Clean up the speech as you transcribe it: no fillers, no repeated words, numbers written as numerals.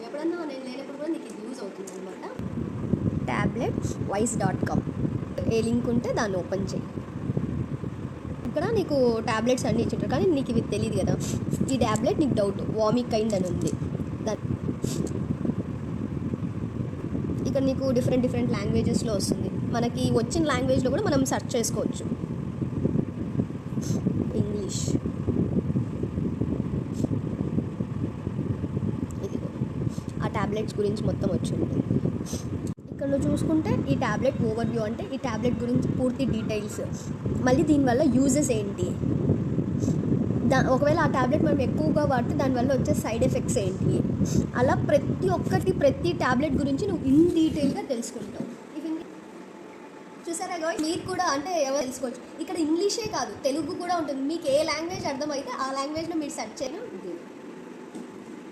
ఎప్పుడన్నా నేను లేనప్పుడు కూడా నీకు ఇది యూజ్ అవుతుంది అనమాట. tabletwise.com ఏ లింక్ ఉంటే దాన్ని ఓపెన్ చేయి. ఇక్కడ నీకు ట్యాబ్లెట్స్ అన్నీ ఇచ్చింటారు, కానీ నీకు ఇవి తెలియదు కదా. ఈ ట్యాబ్లెట్ నీకు డౌట్ వామిక్ కైండ్ అని ఉంది. ఇక్కడ నీకు డిఫరెంట్ లాంగ్వేజెస్లో వస్తుంది. మనకి వచ్చిన లాంగ్వేజ్లో కూడా మనం సెర్చ్ చేసుకోవచ్చు. ఇంగ్లీష్, ఇది ఆ ట్యాబ్లెట్స్ గురించి మొత్తం వచ్చి ఉంటుంది. ఇక్కడ నువ్వు చూసుకుంటే ఈ ట్యాబ్లెట్ ఓవర్వ్యూ అంటే ఈ ట్యాబ్లెట్ గురించి పూర్తి డీటెయిల్స్, మళ్ళీ దీనివల్ల యూజెస్ ఏంటి, ఒకవేళ ఆ ట్యాబ్లెట్ మనం ఎక్కువగా వాడితే దానివల్ల వచ్చే సైడ్ ఎఫెక్ట్స్ ఏంటి, అలా ప్రతి ట్యాబ్లెట్ గురించి నువ్వు ఇన్ డీటెయిల్గా తెలుసుకుంటావు. చూసారా గాయ్, మీరు కూడా అంటే ఎవరు తెలుసుకోవచ్చు. ఇక్కడ ఇంగ్లీషే కాదు, తెలుగు కూడా ఉంటుంది. మీకు ఏ లాంగ్వేజ్ అర్థమైతే ఆ లాంగ్వేజ్లో మీరు సెర్చ్ చేయను.